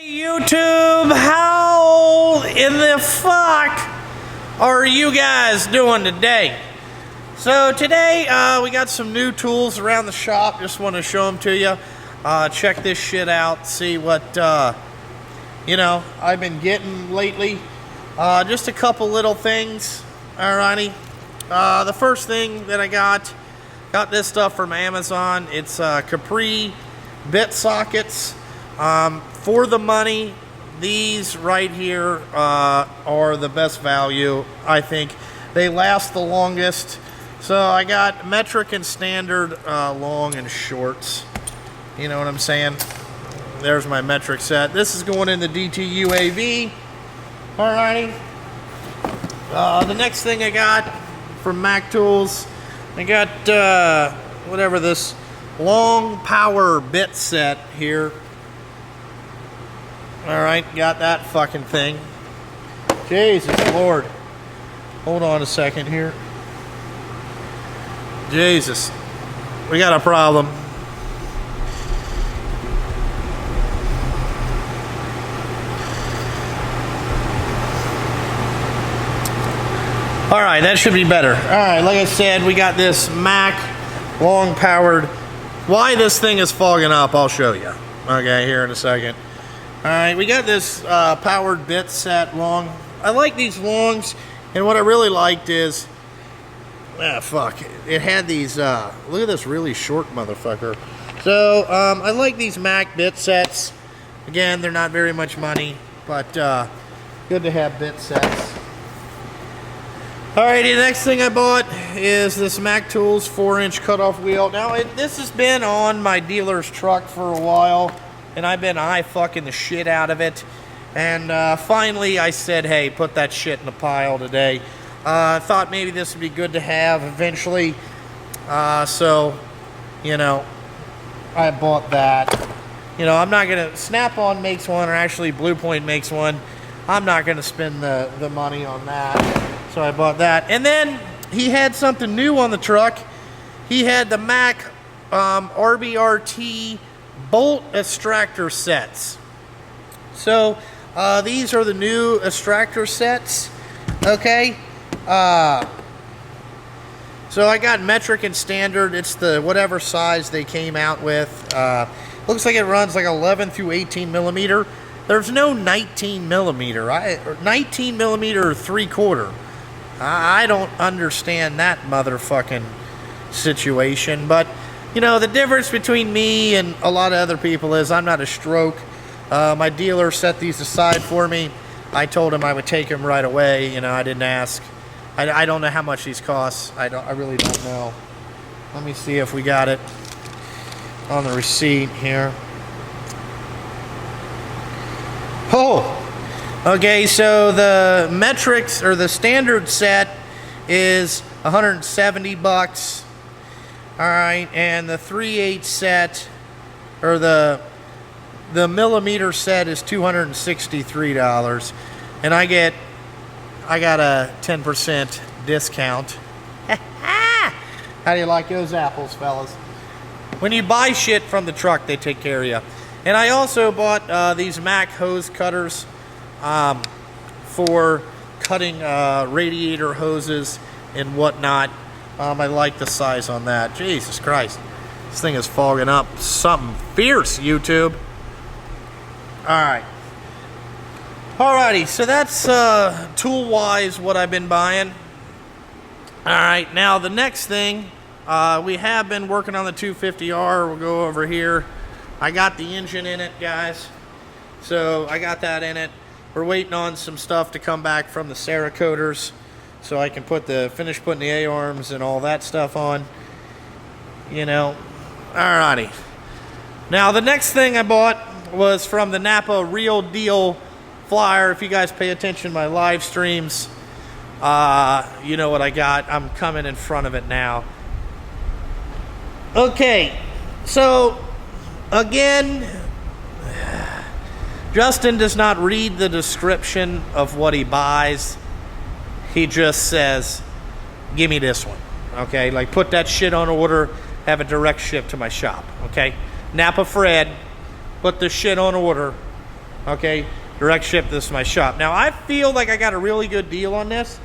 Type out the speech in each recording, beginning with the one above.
YouTube, how in the fuck are you guys doing today? So today we got some new tools around the shop. Just want to show them to you. Check this shit out, see what I've been getting lately. Just a couple little things. Alrighty. The first thing that I got this stuff from Amazon. It's Capri bit sockets. For the money, these right here are the best value, I think. They last the longest. So I got metric and standard, long and shorts. You know what I'm saying? There's my metric set. This is going in the DT UAV. Alrighty. The next thing I got from Mac Tools, I got whatever this long power bit set here. Alright, got that fucking thing. Jesus Lord. Hold on a second here. Jesus. We got a problem. Alright, that should be better. Alright, like I said, we got this Mac long powered. Why this thing is fogging up, I'll show you. Okay, here in a second. Alright, we got this powered bit set long. I like these longs, and what I really liked is, it had these, look at this really short motherfucker. So, I like these Mac bit sets. Again, they're not very much money, but good to have bit sets. Alrighty, the next thing I bought is this Mac Tools 4-inch cutoff wheel. Now, this has been on my dealer's truck for a while, and I've been eye-fucking the shit out of it. And finally, I said, hey, put that shit in the pile today. I thought maybe this would be good to have eventually. So, I bought that. I'm not going to... Snap-on makes one, or actually Blue Point makes one. I'm not going to spend the money on that. So I bought that. And then he had something new on the truck. He had the Mac RBRT bolt extractor sets. So these are the new extractor sets. Okay. So I got metric and standard. It's the whatever size they came out with. Looks like it runs like 11 through 18 millimeter. There's no 19 millimeter. 19 millimeter or 3/4. I don't understand that motherfucking situation. But, the difference between me and a lot of other people is I'm not a stroke. My dealer set these aside for me. I told him I would take them right away. I didn't ask. I don't know how much these cost. I really don't know. Let me see if we got it on the receipt here. Oh! Okay, so the metrics, or the standard set, is 170 bucks. Alright, and the 3/8 set, or the millimeter set is $263. And I got a 10% discount. How do you like those apples, fellas? When you buy shit from the truck, they take care of you. And I also bought these Mac hose cutters. For cutting radiator hoses and whatnot. I like the size on that. Jesus Christ. This thing is fogging up something fierce, YouTube. Alright. Alrighty, so that's tool-wise what I've been buying. Alright, now the next thing, we have been working on the 250R. We'll go over here. I got the engine in it, guys. So I got that in it. We're waiting on some stuff to come back from the Cerakoters so I can finish putting the A-arms and all that stuff on. Alrighty. Now, the next thing I bought was from the Napa Real Deal flyer. If you guys pay attention to my live streams, you know what I got. I'm coming in front of it now. Okay. So, again... Justin does not read the description of what he buys. He just says, give me this one. Okay, like put that shit on order, have it direct ship to my shop. Okay, Napa Fred, put the shit on order, Okay, direct ship this to my shop. Now, I feel like I got a really good deal on this.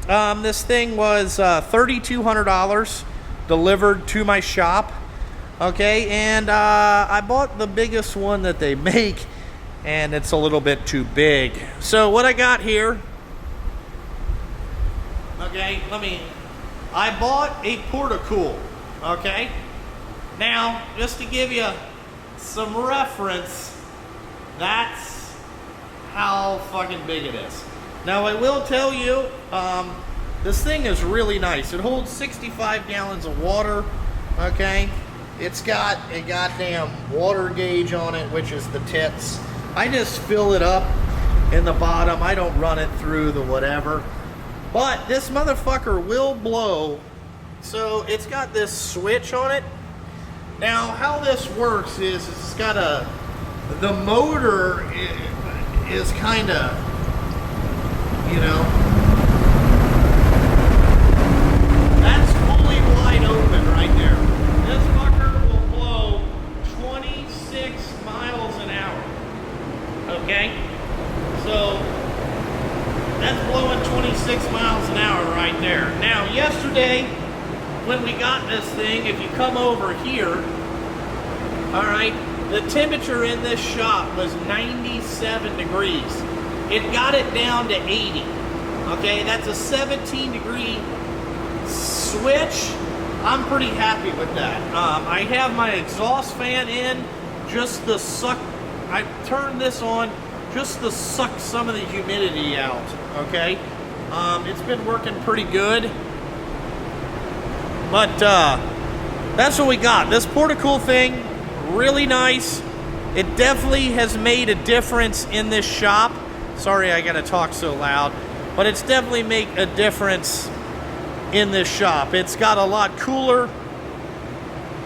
This thing was $3,200 delivered to my shop. Okay, and I bought the biggest one that they make, and it's a little bit too big. So what I got here, okay, I bought a porta-cool, okay? Now, just to give you some reference, that's how fucking big it is. Now, I will tell you, this thing is really nice. It holds 65 gallons of water, okay? It's got a goddamn water gauge on it, which is the tits. I just fill it up in the bottom. I don't run it through the whatever. But this motherfucker will blow. So it's got this switch on it. Now, how this works is it's got the motor is kind of, you know, that's fully wide open right there. This fucker will blow 26 miles an hour. Okay? So, that's blowing 26 miles an hour right there. Now, yesterday, when we got this thing, if you come over here, all right, the temperature in this shop was 97 degrees. It got it down to 80. Okay, that's a 17 degree switch. I'm pretty happy with that. I have my exhaust fan in just to suck. I turned this on just to suck some of the humidity out. Okay, it's been working pretty good. But that's what we got. This porta-cool thing, really nice. It definitely has made a difference in this shop. Sorry I gotta talk so loud, but it's definitely made a difference in this shop. It's got a lot cooler.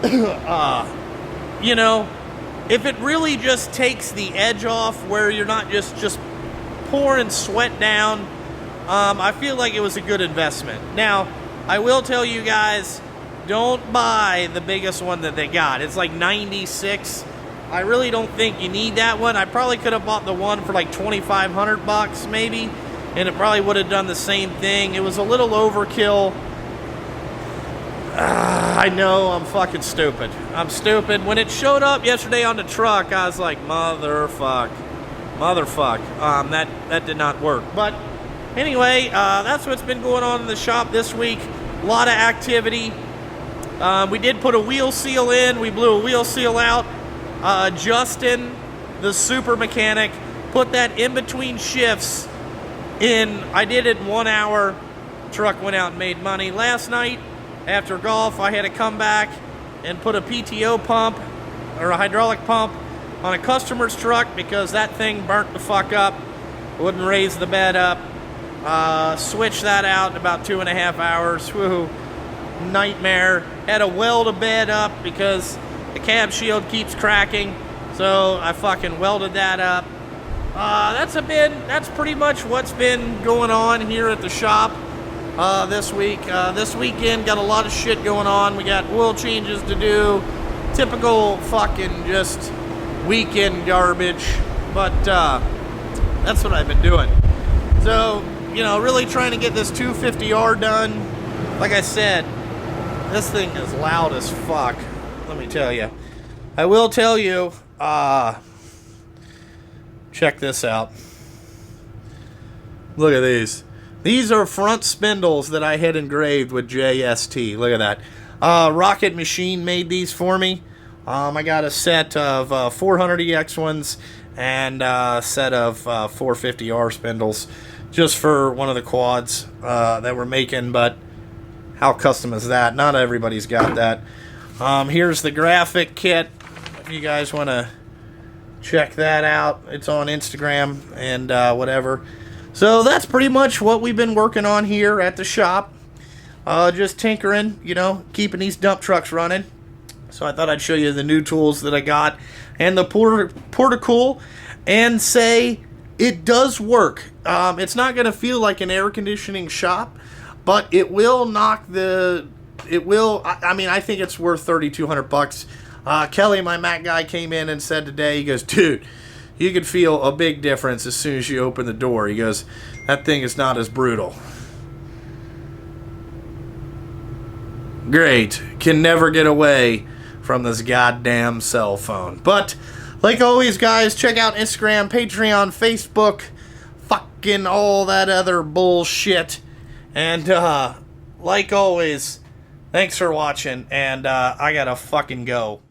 You know, if it really just takes the edge off where you're not just pouring sweat down, I feel like it was a good investment. Now, I will tell you guys, don't buy the biggest one that they got. It's like 96. I really don't think you need that one. I probably could have bought the one for like 2,500 bucks maybe, and it probably would have done the same thing. It was a little overkill. I know, I'm fucking stupid. I'm stupid. When it showed up yesterday on the truck, I was like, motherfuck. That did not work. But anyway, that's what's been going on in the shop this week. A lot of activity. We did put a wheel seal in. We blew a wheel seal out. Justin, the super mechanic, put that in between shifts in. I did it in 1 hour. Truck went out and made money. Last night, after golf, I had to come back and put a PTO pump, or a hydraulic pump, on a customer's truck because that thing burnt the fuck up. Wouldn't raise the bed up. Switched that out in about 2.5 hours. Woohoo. Nightmare. Had to weld a bed up because the cab shield keeps cracking, so I fucking welded that up. That's pretty much what's been going on here at the shop this week. This weekend got a lot of shit going on. We got oil changes to do, typical fucking just weekend garbage, but that's what I've been doing. So, you know, really trying to get this 250R done. Like I said, this thing is loud as fuck. Let me tell you. I will tell you, check this out. Look at these. These are front spindles that I had engraved with JST. Look at that. Rocket Machine made these for me. I got a set of 400EX ones and a set of 450R spindles just for one of the quads that we're making, but how custom is that? Not everybody's got that. Here's the graphic kit. If you guys want to check that out, it's on Instagram and whatever. So that's pretty much what we've been working on here at the shop. Just tinkering, you know, keeping these dump trucks running. So I thought I'd show you the new tools that I got and the porta-cool and say it does work. It's not going to feel like an air conditioning shop, but it will knock the... It will... I mean, I think it's worth $3,200 bucks. Kelly, my Mac guy, came in and said today, he goes, dude, you could feel a big difference as soon as you open the door. He goes, that thing is not as brutal. Great. Can never get away from this goddamn cell phone. But, like always, guys, check out Instagram, Patreon, Facebook, fucking all that other bullshit. And, like always, thanks for watching, and I gotta fucking go.